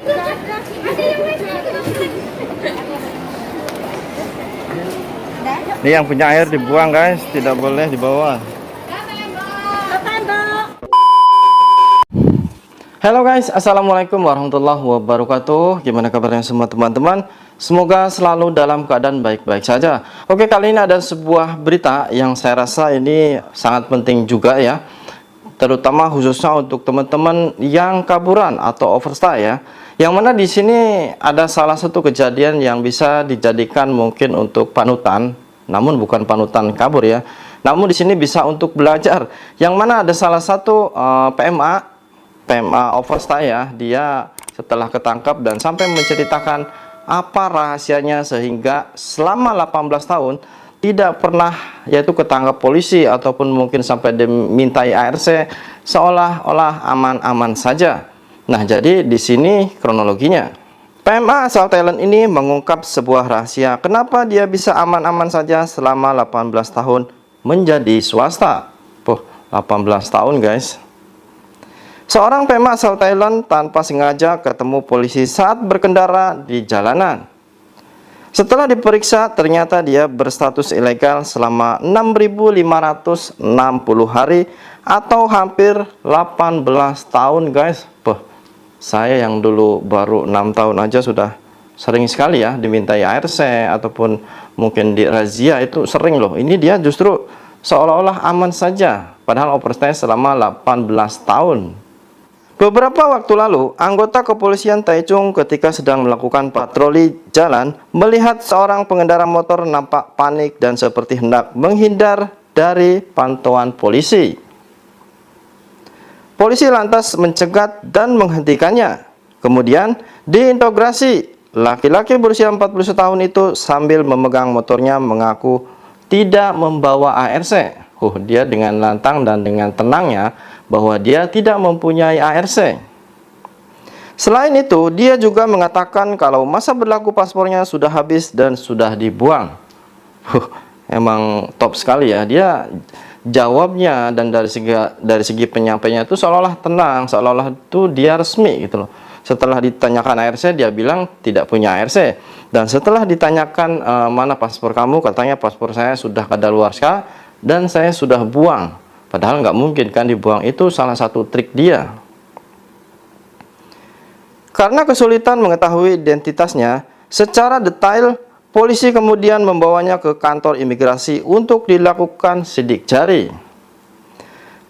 Ini yang punya air dibuang guys, tidak boleh dibawa. Halo guys, assalamualaikum warahmatullahi wabarakatuh. Gimana kabarnya semua teman-teman? Semoga selalu dalam keadaan baik-baik saja. Oke, kali ini ada sebuah berita yang saya rasa ini sangat penting juga ya, terutama khususnya untuk teman-teman yang kaburan atau overstay ya. Yang mana di sini ada salah satu kejadian yang bisa dijadikan mungkin untuk panutan, namun bukan panutan kabur ya. Namun di sini bisa untuk belajar. Yang mana ada salah satu PMA overstay ya, dia setelah ketangkap dan sampai menceritakan apa rahasianya sehingga selama 18 tahun tidak pernah yaitu ketangkap polisi ataupun mungkin sampai dimintai ARC, seolah-olah aman-aman saja. Nah, jadi di sini kronologinya. PMA asal Thailand ini mengungkap sebuah rahasia kenapa dia bisa aman-aman saja selama 18 tahun menjadi swasta. 18 tahun guys. Seorang PMA asal Thailand tanpa sengaja ketemu polisi saat berkendara di jalanan. Setelah diperiksa, ternyata dia berstatus ilegal selama 6.560 hari atau hampir 18 tahun guys. Saya yang dulu baru 6 tahun aja sudah sering sekali ya dimintai ARC ataupun mungkin di razia, itu sering loh. Ini dia justru seolah-olah aman saja, padahal overstay selama 18 tahun. Beberapa waktu lalu, anggota kepolisian Taichung ketika sedang melakukan patroli jalan melihat seorang pengendara motor nampak panik dan seperti hendak menghindar dari pantauan polisi. Polisi lantas mencegat dan menghentikannya. Kemudian diintegrasi. Laki-laki berusia 41 tahun itu sambil memegang motornya mengaku tidak membawa ARC. Dia dengan lantang dan dengan tenangnya bahwa dia tidak mempunyai ARC. Selain itu, dia juga mengatakan kalau masa berlaku paspornya sudah habis dan sudah dibuang. Emang top sekali ya. Dia jawabnya dan dari segi penyampainya itu seolah-olah tenang, seolah-olah itu dia resmi gitu loh. Setelah ditanyakan ARC, dia bilang tidak punya ARC. Dan setelah ditanyakan mana paspor kamu, katanya paspor saya sudah kadaluarsa dan saya sudah buang. Padahal nggak mungkin kan dibuang, itu salah satu trik dia. Karena kesulitan mengetahui identitasnya secara detail, polisi kemudian membawanya ke kantor imigrasi untuk dilakukan sidik jari.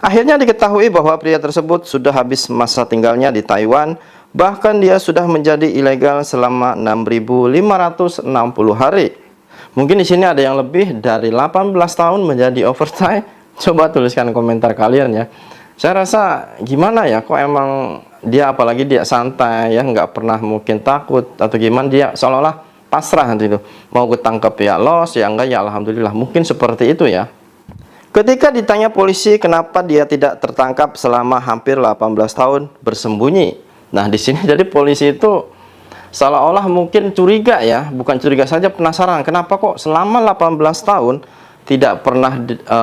Akhirnya diketahui bahwa pria tersebut sudah habis masa tinggalnya di Taiwan, bahkan dia sudah menjadi ilegal selama 6.560 hari. Mungkin di sini ada yang lebih dari 18 tahun menjadi overstay. Coba tuliskan komentar kalian ya. Saya rasa gimana ya, kok emang dia, apalagi dia santai ya, nggak pernah mungkin takut atau gimana, dia seolah-olah pasrah nanti itu. Mau ketangkep ya los, ya enggak ya alhamdulillah. Mungkin seperti itu ya. Ketika ditanya polisi kenapa dia tidak tertangkap selama hampir 18 tahun bersembunyi. Nah, di sini jadi polisi itu seolah-olah mungkin curiga ya, bukan curiga saja, penasaran kenapa kok selama 18 tahun tidak pernah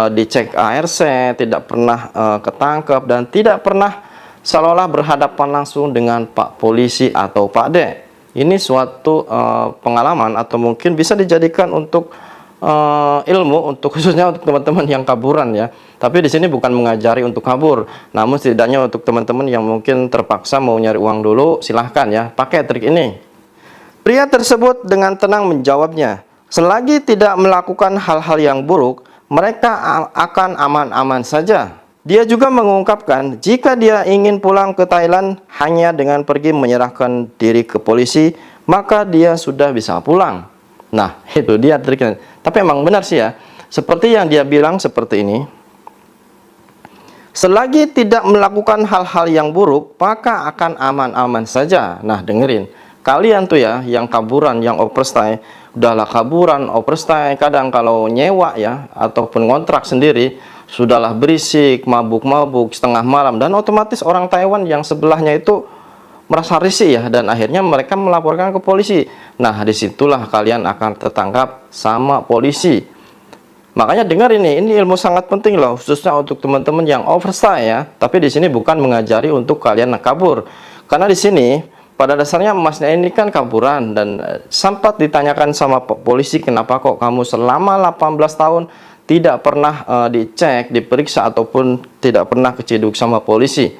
dicek ARC, tidak pernah ketangkep, dan tidak pernah seolah-olah berhadapan langsung dengan Pak Polisi atau Pak D. Ini suatu pengalaman atau mungkin bisa dijadikan untuk ilmu, untuk khususnya untuk teman-teman yang kaburan ya. Tapi di sini bukan mengajari untuk kabur, namun setidaknya untuk teman-teman yang mungkin terpaksa mau nyari uang dulu, silahkan ya, pakai trik ini. Pria tersebut dengan tenang menjawabnya, selagi tidak melakukan hal-hal yang buruk, mereka akan aman-aman saja. Dia juga mengungkapkan jika dia ingin pulang ke Thailand hanya dengan pergi menyerahkan diri ke polisi, maka dia sudah bisa pulang. Nah, itu dia triknya. Tapi emang benar sih ya, seperti yang dia bilang seperti ini. Selagi tidak melakukan hal-hal yang buruk, maka akan aman-aman saja. Nah, dengerin. Kalian tuh ya, yang kaburan, yang overstay, udahlah kaburan, overstay, kadang kalau nyewa ya, ataupun kontrak sendiri, sudahlah berisik, mabuk-mabuk, setengah malam, dan otomatis orang Taiwan yang sebelahnya itu merasa risih ya, dan akhirnya mereka melaporkan ke polisi. Nah, disitulah kalian akan tertangkap sama polisi. Makanya dengar ini ilmu sangat penting loh, khususnya untuk teman-teman yang overstay ya. Tapi di sini bukan mengajari untuk kalian kabur, karena di sini pada dasarnya emasnya ini kan kaburan, dan sempat ditanyakan sama polisi, kenapa kok kamu selama 18 tahun tidak pernah dicek, diperiksa, ataupun tidak pernah keciduk sama polisi.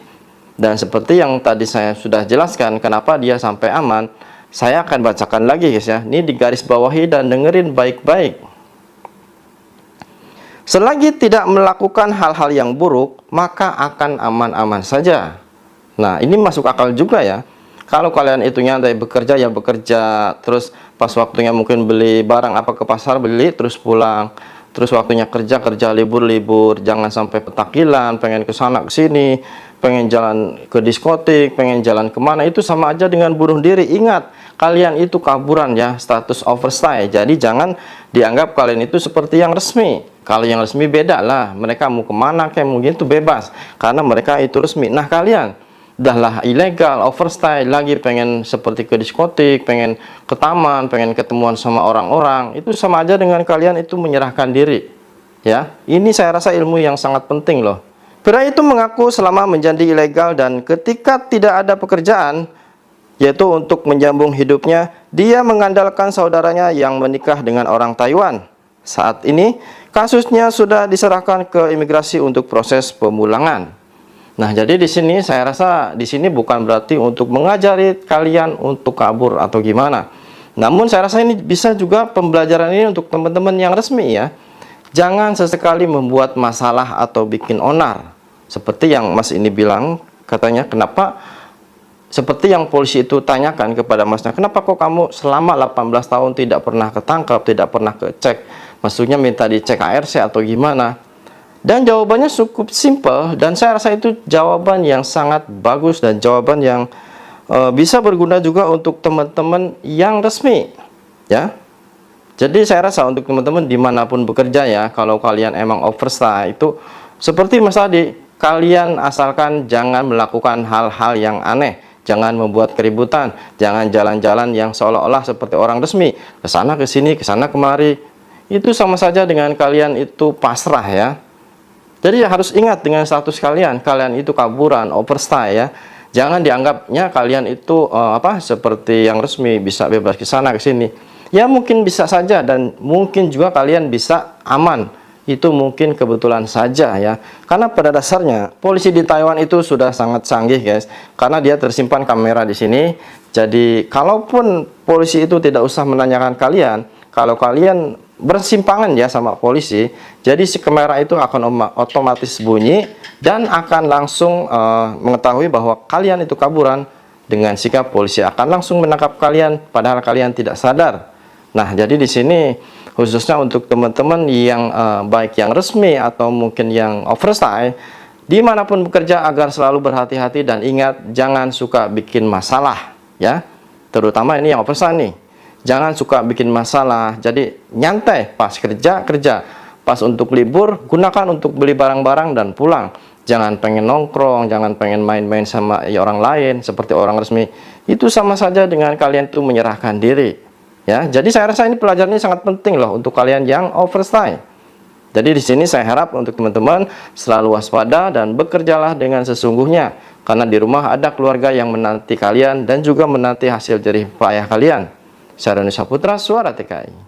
Dan seperti yang tadi saya sudah jelaskan, kenapa dia sampai aman, saya akan bacakan lagi guys ya. Ini di garis bawahi dan dengerin baik-baik. Selagi tidak melakukan hal-hal yang buruk, maka akan aman-aman saja. Nah, ini masuk akal juga ya. Kalau kalian itu nyantai bekerja ya bekerja, terus pas waktunya mungkin beli barang apa ke pasar beli, terus pulang, terus waktunya kerja, libur, jangan sampai petakilan, pengen ke sana ke sini, pengen jalan ke diskotik, pengen jalan kemana, itu sama aja dengan bunuh diri. Ingat, kalian itu kaburan ya, status overstay. Jadi jangan dianggap kalian itu seperti yang resmi. Kalau yang resmi beda lah, mereka mau kemana kayak mungkin itu bebas, karena mereka itu resmi. Nah, kalian udahlah ilegal, overstay, lagi pengen seperti ke diskotik, pengen ke taman, pengen ketemuan sama orang-orang, itu sama aja dengan kalian itu menyerahkan diri ya. Ini saya rasa ilmu yang sangat penting loh. Pria itu mengaku selama menjadi ilegal dan ketika tidak ada pekerjaan, yaitu untuk menyambung hidupnya, dia mengandalkan saudaranya yang menikah dengan orang Taiwan. Saat ini kasusnya sudah diserahkan ke imigrasi untuk proses pemulangan. Nah, jadi di sini saya rasa di sini bukan berarti untuk mengajari kalian untuk kabur atau gimana. Namun saya rasa ini bisa juga pembelajaran ini untuk teman-teman yang resmi ya. Jangan sesekali membuat masalah atau bikin onar. Seperti yang Mas ini bilang, katanya kenapa, seperti yang polisi itu tanyakan kepada Masnya, kenapa kok kamu selama 18 tahun tidak pernah ketangkap, tidak pernah kecek, maksudnya minta dicek ARC atau gimana. Dan jawabannya cukup simpel, dan saya rasa itu jawaban yang sangat bagus dan jawaban yang bisa berguna juga untuk teman-teman yang resmi ya. Jadi saya rasa untuk teman-teman dimanapun bekerja ya, kalau kalian emang overstay itu seperti Mas tadi, kalian asalkan jangan melakukan hal-hal yang aneh, jangan membuat keributan, jangan jalan-jalan yang seolah-olah seperti orang resmi, ke sana ke sini, ke sana kemari. Itu sama saja dengan kalian itu pasrah ya. Jadi harus ingat dengan status kalian, kalian itu kaburan, overstay ya. Jangan dianggapnya kalian itu seperti yang resmi, bisa bebas ke sana ke sini. Ya mungkin bisa saja, dan mungkin juga kalian bisa aman. Itu mungkin kebetulan saja ya. Karena pada dasarnya polisi di Taiwan itu sudah sangat canggih guys. Karena dia tersimpan kamera di sini. Jadi kalaupun polisi itu tidak usah menanyakan kalian, kalau kalian bersimpangan ya sama polisi, jadi si kamera itu akan otomatis bunyi dan akan langsung mengetahui bahwa kalian itu kaburan. Dengan sikap polisi akan langsung menangkap kalian padahal kalian tidak sadar. Nah, jadi di sini khususnya untuk teman-teman yang baik yang resmi atau mungkin yang overstay, dimanapun bekerja agar selalu berhati-hati dan ingat jangan suka bikin masalah ya, terutama ini yang overstay nih. Jangan suka bikin masalah, jadi nyantai, pas kerja, pas untuk libur, gunakan untuk beli barang-barang dan pulang. Jangan pengen nongkrong, jangan pengen main-main sama orang lain, seperti orang resmi. Itu sama saja dengan kalian tuh menyerahkan diri. Ya, jadi saya rasa ini pelajaran ini sangat penting loh untuk kalian yang overstay. Jadi di sini saya harap untuk teman-teman selalu waspada dan bekerjalah dengan sesungguhnya. Karena di rumah ada keluarga yang menanti kalian dan juga menanti hasil jerih payah kalian. Saya Roni Saputra, Suara TKI.